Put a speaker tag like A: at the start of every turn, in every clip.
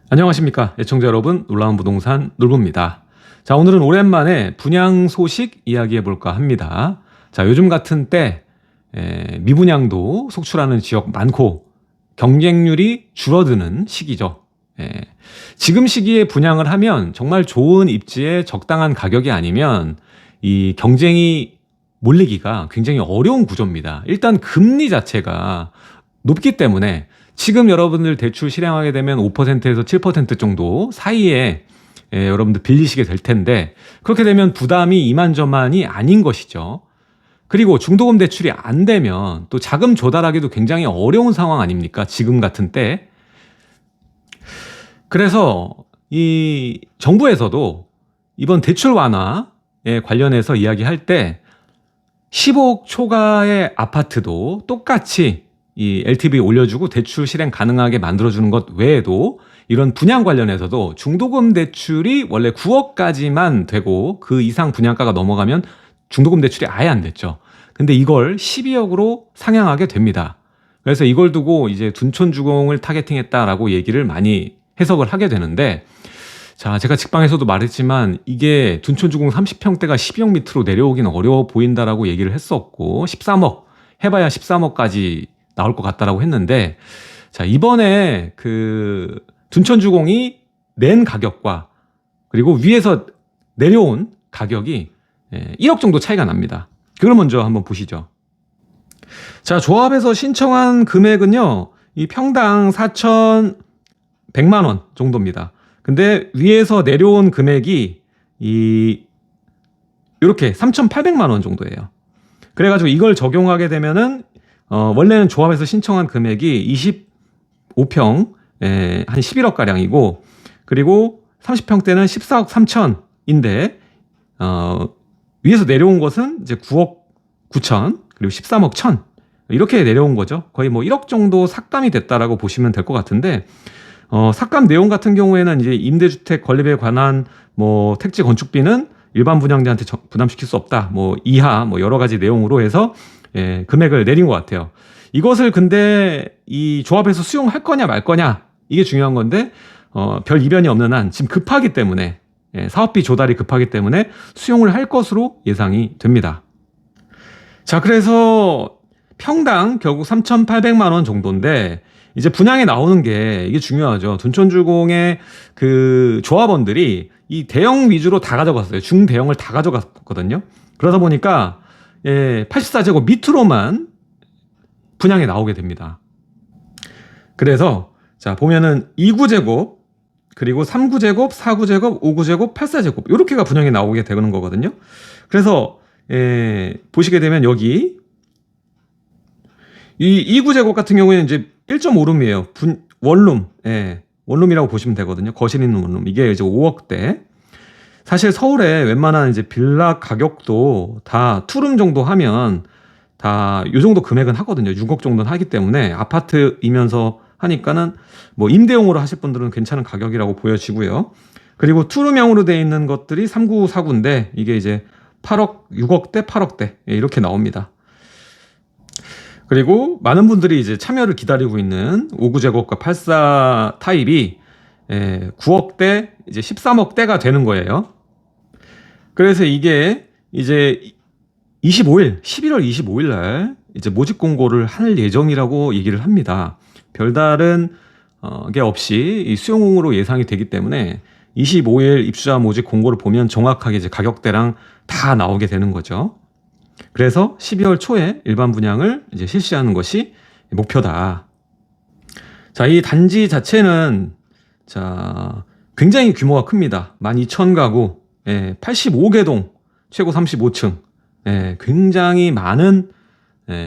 A: 안녕하십니까 애청자 여러분, 놀라운 부동산 놀부입니다. 자, 오늘은 오랜만에 분양 소식 이야기해 볼까 합니다. 자, 요즘 같은 때 미분양도 속출하는 지역 많고 경쟁률이 줄어드는 시기죠. 지금 시기에 분양을 하면 정말 좋은 입지에 적당한 가격이 아니면 이 경쟁이 몰리기가 굉장히 어려운 구조입니다. 일단 금리 자체가 높기 때문에 지금 여러분들 대출 실행하게 되면 5%에서 7% 정도 사이에 여러분들 빌리시게 될 텐데, 그렇게 되면 부담이 이만저만이 아닌 것이죠. 그리고 중도금 대출이 안 되면 또 자금 조달하기도 굉장히 어려운 상황 아닙니까? 지금 같은 때. 그래서 이 정부에서도 이번 대출 완화에 관련해서 이야기할 때 15억 초과의 아파트도 똑같이 이 LTV 올려주고 대출 실행 가능하게 만들어주는 것 외에도 이런 분양 관련해서도 중도금 대출이 원래 9억까지만 되고 그 이상 분양가가 넘어가면 중도금 대출이 아예 안 됐죠. 근데 이걸 12억으로 상향하게 됩니다. 그래서 이걸 두고 이제 둔촌주공을 타겟팅했다라고 얘기를 많이 해석을 하게 되는데, 자, 제가 직방에서도 말했지만 이게 둔촌주공 30평대가 12억 밑으로 내려오기는 어려워 보인다라고 얘기를 했었고, 13억 해봐야 13억까지 나올 것 같다라고 했는데, 자, 이번에 그 둔촌주공이 낸 가격과 그리고 위에서 내려온 가격이 1억 정도 차이가 납니다. 그걸 먼저 한번 보시죠. 자, 조합에서 신청한 금액은요, 이 평당 4,100만 원 정도입니다. 근데 위에서 내려온 금액이 이렇게 3,800만 원 정도예요. 그래가지고 이걸 적용하게 되면은 원래는 조합에서 신청한 금액이 25평 한 11억 가량이고, 그리고 30평대는 14억 3천인데 위에서 내려온 것은 이제 9억 9천 그리고 13억 1천 이렇게 내려온 거죠. 거의 뭐 1억 정도 삭감이 됐다라고 보시면 될 것 같은데, 삭감 내용 같은 경우에는 이제 임대주택 건립에 관한 뭐 택지 건축비는 일반 분양자한테 부담시킬 수 없다, 뭐 이하 뭐 여러 가지 내용으로 해서 금액을 내린 것 같아요. 이것을 근데 이 조합에서 수용할 거냐 말 거냐, 이게 중요한 건데 별 이변이 없는 한 지금 급하기 때문에, 사업비 조달이 급하기 때문에 수용을 할 것으로 예상이 됩니다. 자, 그래서 평당 결국 3,800만 원 정도인데, 이제 분양에 나오는 게 이게 중요하죠. 둔촌주공의 그 조합원들이 이 대형 위주로 다 가져갔어요. 중대형을 다 가져갔거든요. 그러다 보니까 84제곱 밑으로만 분양에 나오게 됩니다. 그래서 자, 보면은 2구제곱 그리고 3구제곱, 4구제곱, 5구제곱, 8사제곱 이렇게가 분양에 나오게 되는 거거든요. 그래서 보시게 되면 여기 이 2구제곱 같은 경우에는 이제 1.5룸이에요. 원룸, 원룸이라고 보시면 되거든요. 거실 있는 원룸. 이게 이제 5억대. 사실 서울에 웬만한 이제 빌라 가격도 다 투룸 정도 하면 다 요 정도 금액은 하거든요. 6억 정도는 하기 때문에 아파트이면서 하니까는 뭐 임대용으로 하실 분들은 괜찮은 가격이라고 보여지고요. 그리고 투룸형으로 되어 있는 것들이 3구, 4구인데 이게 이제 8억, 6억대, 8억대 이렇게 나옵니다. 그리고 많은 분들이 이제 참여를 기다리고 있는 5구제곱과 84 타입이 9억대, 이제 13억대가 되는 거예요. 그래서 이게 이제 11월 25일 날 이제 모집 공고를 할 예정이라고 얘기를 합니다. 별다른 게 없이 이 수용으로 예상이 되기 때문에 25일 입주자 모집 공고를 보면 정확하게 이제 가격대랑 다 나오게 되는 거죠. 그래서 12월 초에 일반 분양을 이제 실시하는 것이 목표다. 자, 이 단지 자체는 자, 굉장히 규모가 큽니다. 12,000가구, 85개 동, 최고 35층, 굉장히 많은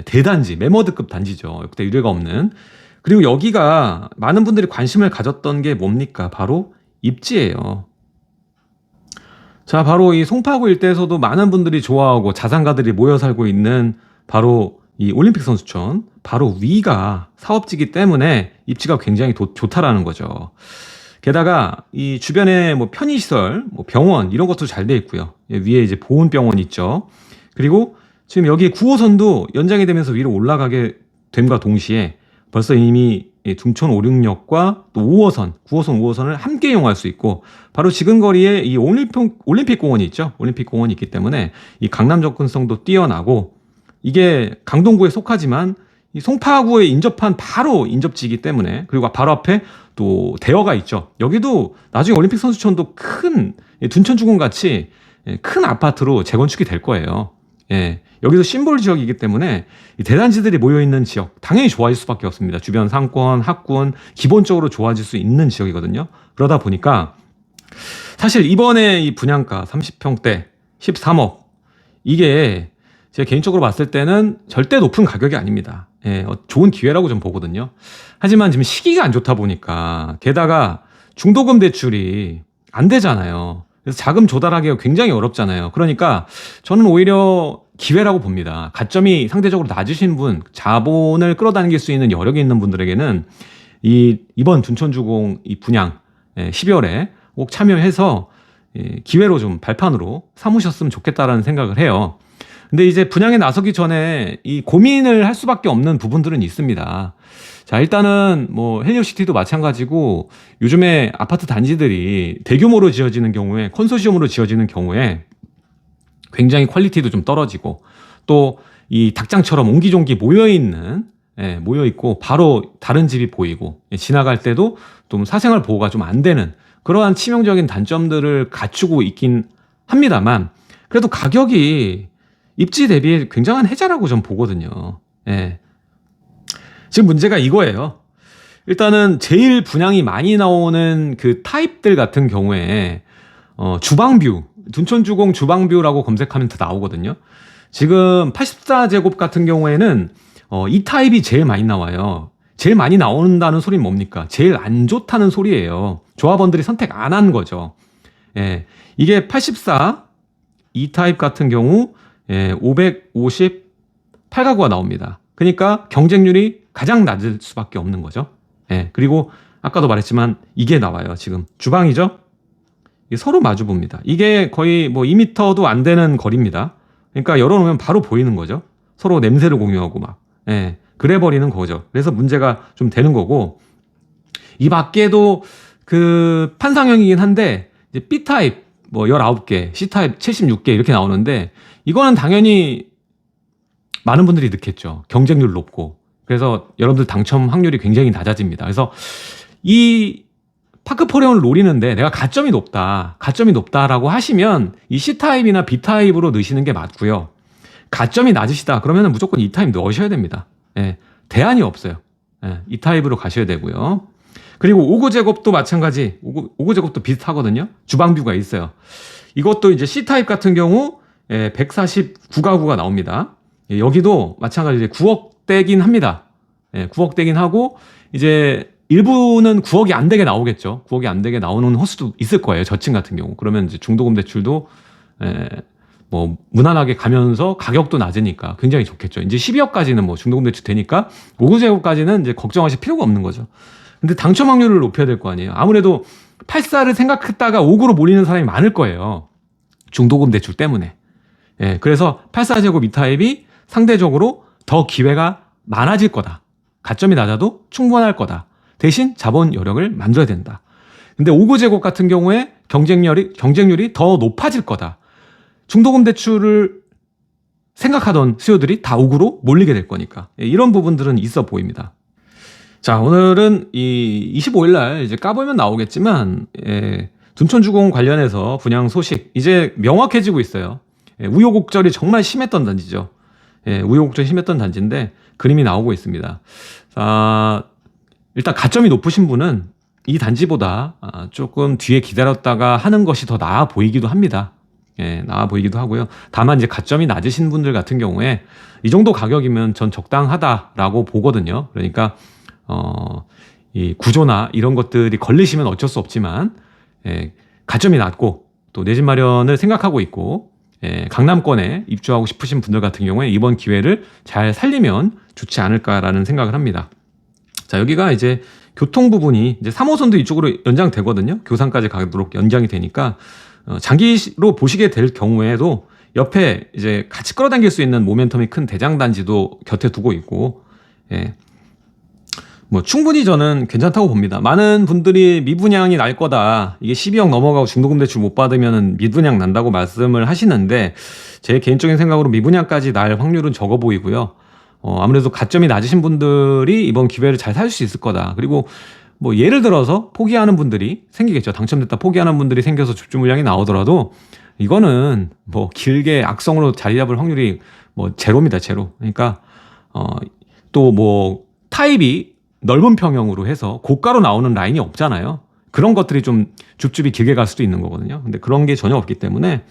A: 대단지, 매머드급 단지죠. 역대 유례가 없는. 그리고 여기가 많은 분들이 관심을 가졌던 게 뭡니까? 바로 입지예요. 자, 바로 이 송파구 일대에서도 많은 분들이 좋아하고 자산가들이 모여 살고 있는 바로 이 올림픽 선수촌 바로 위가 사업지기 때문에 입지가 굉장히 좋다라는 거죠. 게다가 이 주변에 뭐 편의시설, 뭐 병원 이런 것도 잘 돼 있고요. 위에 이제 보훈병원 있죠. 그리고 지금 여기 9호선도 연장이 되면서 위로 올라가게 됨과 동시에 벌써 이미 이 둔촌 오륙역과 또 5호선, 9호선, 5호선을 함께 이용할 수 있고 바로 지근거리에 이 올림픽 공원이 있죠. 올림픽 공원이 있기 때문에 이 강남 접근성도 뛰어나고 이게 강동구에 속하지만 이 송파구에 인접한 바로 인접지이기 때문에 그리고 바로 앞에 또 대여가 있죠. 여기도 나중에 올림픽 선수촌도 큰 둔촌주공 같이 큰 아파트로 재건축이 될 거예요. 예, 여기도 심볼 지역이기 때문에 이 대단지들이 모여있는 지역 당연히 좋아질 수밖에 없습니다. 주변 상권, 학군 기본적으로 좋아질 수 있는 지역이거든요. 그러다 보니까 사실 이번에 이 분양가 30평대 13억 이게 제가 개인적으로 봤을 때는 절대 높은 가격이 아닙니다. 예, 좋은 기회라고 좀 보거든요. 하지만 지금 시기가 안 좋다 보니까 게다가 중도금 대출이 안 되잖아요. 그래서 자금 조달하기가 굉장히 어렵잖아요. 그러니까 저는 오히려 기회라고 봅니다. 가점이 상대적으로 낮으신 분, 자본을 끌어당길 수 있는 여력이 있는 분들에게는 이번 둔촌주공 이 분양 12월에 꼭 참여해서 기회로 좀 발판으로 삼으셨으면 좋겠다라는 생각을 해요. 근데 이제 분양에 나서기 전에 이 고민을 할 수밖에 없는 부분들은 있습니다. 자, 일단은 뭐 헬리오시티도 마찬가지고 요즘에 아파트 단지들이 대규모로 지어지는 경우에 컨소시엄으로 지어지는 경우에 굉장히 퀄리티도 좀 떨어지고 또 이 닭장처럼 옹기종기 모여있고 바로 다른 집이 보이고 지나갈 때도 좀 사생활 보호가 좀 안 되는 그러한 치명적인 단점들을 갖추고 있긴 합니다만 그래도 가격이 입지 대비 굉장한 혜자라고 전 보거든요. 예. 지금 문제가 이거예요. 일단은 제일 분양이 많이 나오는 그 타입들 같은 경우에 주방뷰, 둔촌주공 주방뷰라고 검색하면 다 나오거든요. 지금 84제곱 같은 경우에는 이 타입이 제일 많이 나와요. 제일 많이 나온다는 소리는 뭡니까? 제일 안 좋다는 소리예요. 조합원들이 선택 안 한 거죠. 예. 이게 84 이 타입 같은 경우 558가구가 나옵니다. 그러니까 경쟁률이 가장 낮을 수밖에 없는 거죠. 예. 그리고 아까도 말했지만 이게 나와요. 지금 주방이죠. 이게 서로 마주 봅니다. 이게 거의 뭐 2m도 안 되는 거리입니다. 그러니까 열어놓으면 바로 보이는 거죠. 서로 냄새를 공유하고 막. 예. 그래 버리는 거죠. 그래서 문제가 좀 되는 거고 이 밖에도 그 판상형이긴 한데 이제 B타입 뭐 19개, C타입 76개 이렇게 나오는데 이거는 당연히 많은 분들이 넣겠죠. 경쟁률 높고. 그래서 여러분들 당첨 확률이 굉장히 낮아집니다. 그래서 이 파크포레온을 노리는데 내가 가점이 높다라고 하시면 이 C타입이나 B타입으로 넣으시는 게 맞고요. 가점이 낮으시다 그러면 무조건 E타입 넣으셔야 됩니다. 예, 대안이 없어요. 예, E타입으로 가셔야 되고요. 그리고 5구제곱도 마찬가지 5구제곱도 비슷하거든요. 주방뷰가 있어요. 이것도 이제 C타입 같은 경우 149가구가 나옵니다. 여기도 마찬가지로 9억대긴 합니다. 9억대긴 하고 이제 일부는 9억이 안 되게 나오겠죠. 9억이 안 되게 나오는 호수도 있을 거예요. 저층 같은 경우. 그러면 이제 중도금 대출도 뭐 무난하게 가면서 가격도 낮으니까 굉장히 좋겠죠. 이제 12억까지는 뭐 중도금 대출 되니까 5구제곱까지는 이제 걱정하실 필요가 없는 거죠. 근데 당첨 확률을 높여야 될 거 아니에요. 아무래도 84를 생각했다가 5구로 몰리는 사람이 많을 거예요. 중도금 대출 때문에. 예, 그래서 84제곱 E타입이 상대적으로 더 기회가 많아질 거다. 가점이 낮아도 충분할 거다. 대신 자본 여력을 만들어야 된다. 근데 5구제곱 같은 경우에 경쟁률이 더 높아질 거다. 중도금 대출을 생각하던 수요들이 다 5구로 몰리게 될 거니까. 예, 이런 부분들은 있어 보입니다. 자, 오늘은 이 25일 날 이제 까보면 나오겠지만, 둔촌주공 관련해서 분양 소식 이제 명확해지고 있어요. 우여곡절이 정말 심했던 단지죠. 우여곡절이 심했던 단지인데 그림이 나오고 있습니다. 자, 일단 가점이 높으신 분은 이 단지보다 조금 뒤에 기다렸다가 하는 것이 더 나아 보이기도 합니다. 나아 보이기도 하고요. 다만 이제 가점이 낮으신 분들 같은 경우에 이 정도 가격이면 전 적당하다라고 보거든요. 그러니까 이 구조나 이런 것들이 걸리시면 어쩔 수 없지만 가점이 낮고 또 내 집 마련을 생각하고 있고 강남권에 입주하고 싶으신 분들 같은 경우에 이번 기회를 잘 살리면 좋지 않을까라는 생각을 합니다. 자, 여기가 이제 교통 부분이 이제 3호선도 이쪽으로 연장되거든요. 교산까지 가도록 연장이 되니까 장기로 보시게 될 경우에도 옆에 이제 같이 끌어당길 수 있는 모멘텀이 큰 대장단지도 곁에 두고 있고, 뭐 충분히 저는 괜찮다고 봅니다. 많은 분들이 미분양이 날 거다. 이게 12억 넘어가고 중도금 대출 못 받으면 미분양 난다고 말씀을 하시는데 제 개인적인 생각으로 미분양까지 날 확률은 적어 보이고요. 아무래도 가점이 낮으신 분들이 이번 기회를 잘 살 수 있을 거다. 그리고 뭐 예를 들어서 포기하는 분들이 생기겠죠. 당첨됐다 포기하는 분들이 생겨서 집주 물량이 나오더라도 이거는 뭐 길게 악성으로 자리 잡을 확률이 뭐 제로입니다. 제로. 그러니까 또 뭐 타입이 넓은 평형으로 해서 고가로 나오는 라인이 없잖아요. 그런 것들이 좀 줍줍이 길게 갈 수도 있는 거거든요. 근데 그런 게 전혀 없기 때문에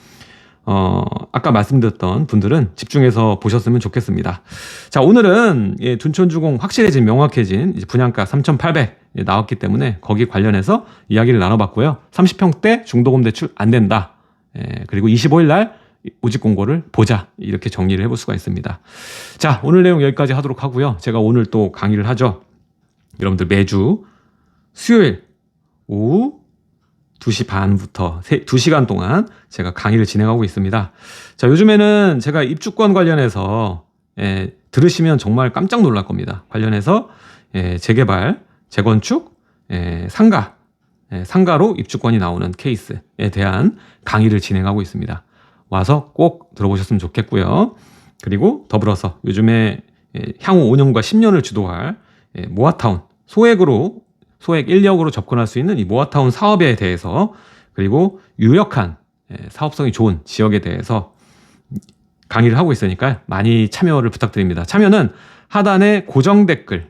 A: 아까 말씀드렸던 분들은 집중해서 보셨으면 좋겠습니다. 자, 오늘은 둔촌주공 확실해진 명확해진 이제 분양가 3,800 나왔기 때문에 거기 관련해서 이야기를 나눠봤고요. 30평대 중도금 대출 안 된다. 그리고 25일 날 모집 공고를 보자. 이렇게 정리를 해볼 수가 있습니다. 자, 오늘 내용 여기까지 하도록 하고요. 제가 오늘 또 강의를 하죠. 여러분들 매주 수요일 오후 2시 반부터 2시간 동안 제가 강의를 진행하고 있습니다. 자, 요즘에는 제가 입주권 관련해서 들으시면 정말 깜짝 놀랄 겁니다. 관련해서 재개발, 재건축, 상가로 입주권이 나오는 케이스에 대한 강의를 진행하고 있습니다. 와서 꼭 들어보셨으면 좋겠고요. 그리고 더불어서 요즘에 향후 5년과 10년을 주도할 모아타운, 소액 1력으로 접근할 수 있는 이 모아타운 사업에 대해서 그리고 유력한 사업성이 좋은 지역에 대해서 강의를 하고 있으니까요. 많이 참여를 부탁드립니다. 참여는 하단에 고정 댓글,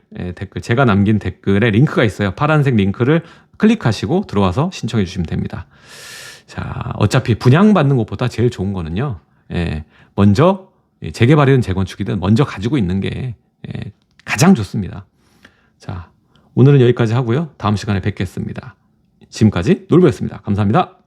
A: 제가 남긴 댓글에 링크가 있어요. 파란색 링크를 클릭하시고 들어와서 신청해 주시면 됩니다. 자, 어차피 분양받는 것보다 제일 좋은 거는요. 먼저 재개발이든 재건축이든 먼저 가지고 있는 게 가장 좋습니다. 자, 오늘은 여기까지 하고요. 다음 시간에 뵙겠습니다. 지금까지 놀부였습니다. 감사합니다.